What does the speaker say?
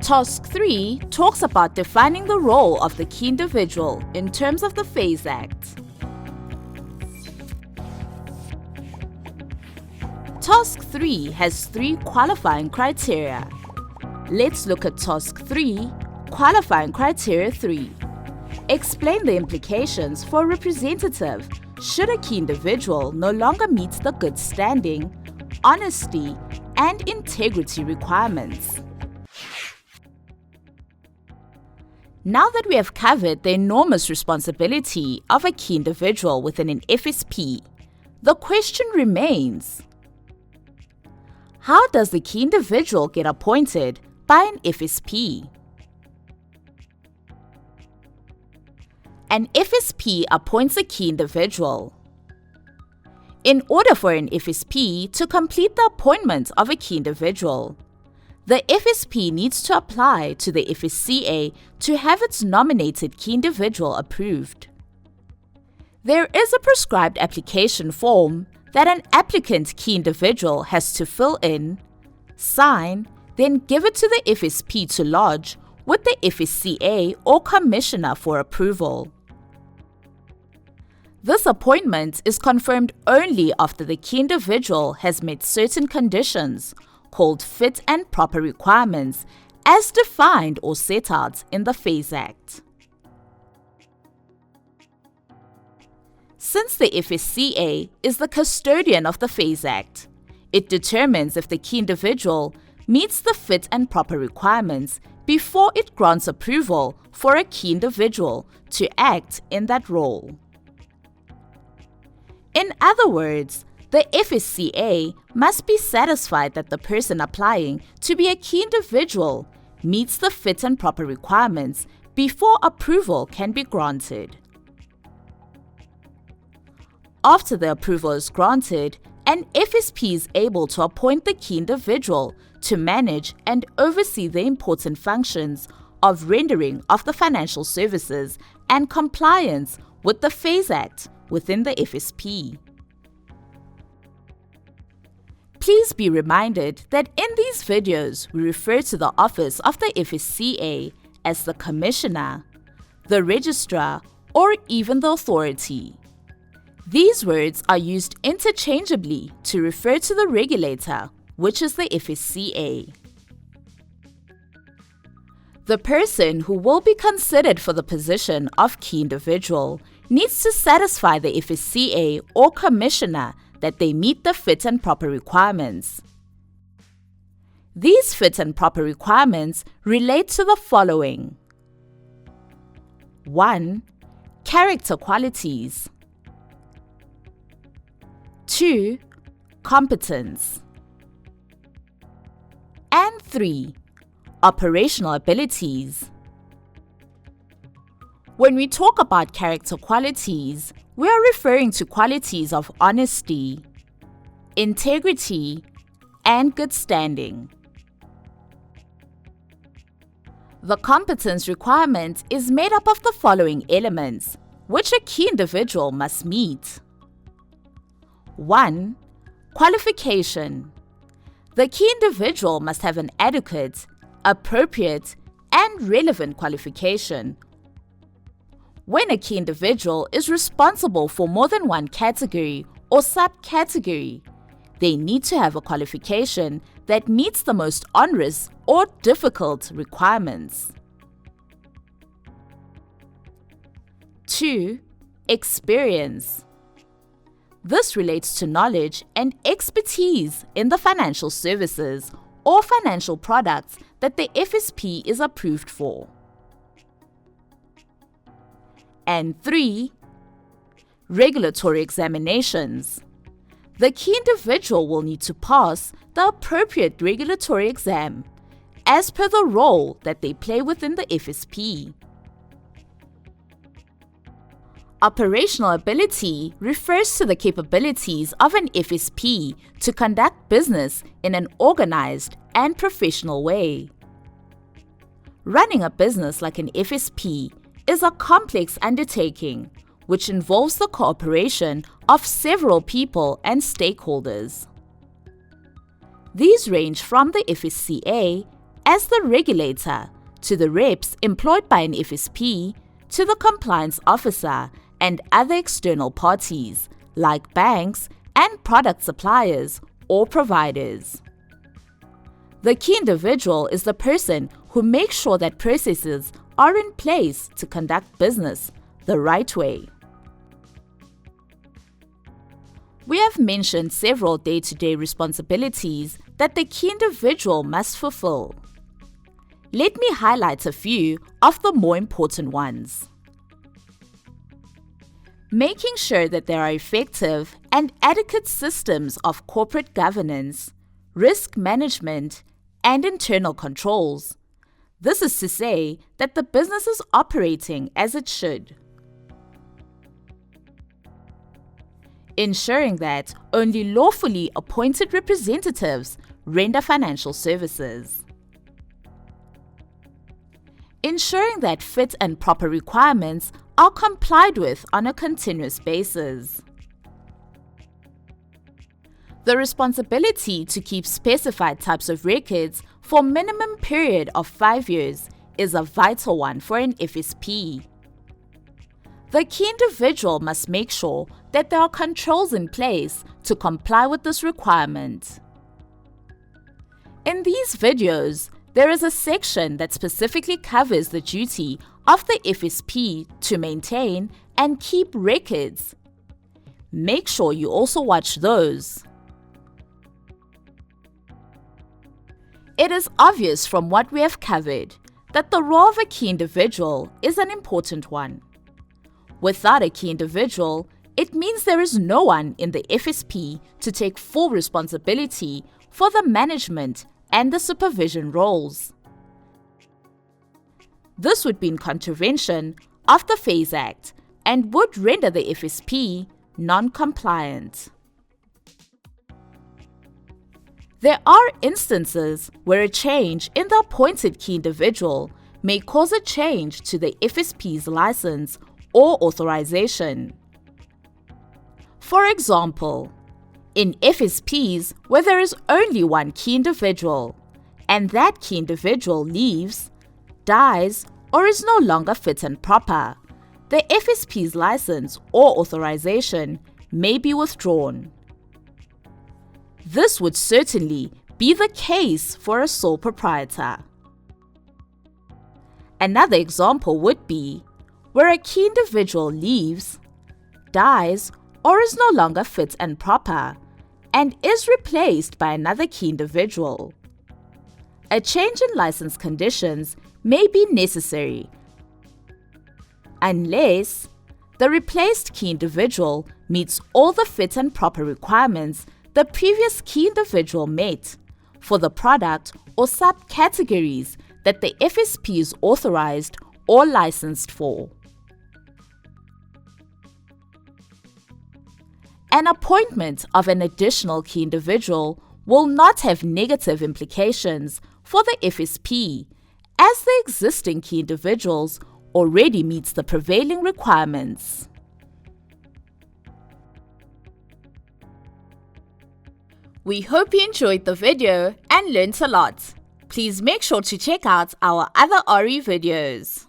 Task 3 talks about defining the role of the key individual in terms of the FAIS Act. Task 3 has 3 qualifying criteria. Let's look at Task 3, Qualifying Criteria 3. Explain the implications for a representative should a key individual no longer meet the good standing, honesty, and integrity requirements. Now that we have covered the enormous responsibility of a key individual within an FSP, the question remains: how does the key individual get appointed by an FSP? An FSP appoints a key individual. In order for an FSP to complete the appointment of a key individual, the FSP needs to apply to the FSCA to have its nominated key individual approved. There is a prescribed application form that an applicant key individual has to fill in, sign, then give it to the FSP to lodge with the FSCA or Commissioner for approval. This appointment is confirmed only after the key individual has met certain conditions called fit and proper requirements as defined or set out in the FAIS Act. Since the FSCA is the custodian of the FAIS Act, it determines if the key individual meets the fit and proper requirements before it grants approval for a key individual to act in that role. In other words, the FSCA must be satisfied that the person applying to be a key individual meets the fit and proper requirements before approval can be granted. After the approval is granted, an FSP is able to appoint the key individual to manage and oversee the important functions of rendering of the financial services and compliance with the FAIS Act within the FSP. Please be reminded that in these videos we refer to the office of the FSCA as the Commissioner, the Registrar, or even the Authority. These words are used interchangeably to refer to the regulator, which is the FSCA. The person who will be considered for the position of key individual needs to satisfy the FSCA or Commissioner that they meet the fit and proper requirements. These fit and proper requirements relate to the following: 1. Character qualities. 2. Competence. And 3. Operational abilities. When we talk about character qualities, we are referring to qualities of honesty, integrity, and good standing. The competence requirement is made up of the following elements, which a key individual must meet. 1. Qualification. The key individual must have an adequate, appropriate, and relevant qualification. When a key individual is responsible for more than one category or subcategory, they need to have a qualification that meets the most onerous or difficult requirements. 2. Experience. This relates to knowledge and expertise in the financial services or financial products that the FSP is approved for. And 3. Regulatory examinations. The key individual will need to pass the appropriate regulatory exam as per the role that they play within the FSP. Operational ability refers to the capabilities of an FSP to conduct business in an organized and professional way. Running a business like an FSP is a complex undertaking which involves the cooperation of several people and stakeholders. These range from the FSCA as the regulator to the reps employed by an FSP to the compliance officer and other external parties like banks and product suppliers or providers. The key individual is the person who makes sure that processes are in place to conduct business the right way. We have mentioned several day-to-day responsibilities that the key individual must fulfill. Let me highlight a few of the more important ones. Making sure that there are effective and adequate systems of corporate governance, risk management, and internal controls. This is to say that the business is operating as it should. Ensuring that only lawfully appointed representatives render financial services. Ensuring that fit and proper requirements are complied with on a continuous basis. The responsibility to keep specified types of records for a minimum period of 5 years is a vital one for an FSP. The key individual must make sure that there are controls in place to comply with this requirement. In these videos, there is a section that specifically covers the duty of the FSP to maintain and keep records. Make sure you also watch those. It is obvious from what we have covered that the role of a key individual is an important one. Without a key individual, it means there is no one in the FSP to take full responsibility for the management and the supervision roles. This would be in contravention of the FAIS Act and would render the FSP non-compliant. There are instances where a change in the appointed key individual may cause a change to the FSP's license or authorization. For example, in FSPs where there is only one key individual and that key individual leaves, dies, or is no longer fit and proper, the FSP's license or authorization may be withdrawn. This would certainly be the case for a sole proprietor. Another example would be where a key individual leaves, dies, or is no longer fit and proper, and is replaced by another key individual. A change in license conditions may be necessary unless the replaced key individual meets all the fit and proper requirements the previous key individual met for the product or subcategories that the FSP is authorized or licensed for. An appointment of an additional key individual will not have negative implications for the FSP, as the existing key individuals already meets the prevailing requirements. We hope you enjoyed the video and learnt a lot. Please make sure to check out our other RE videos.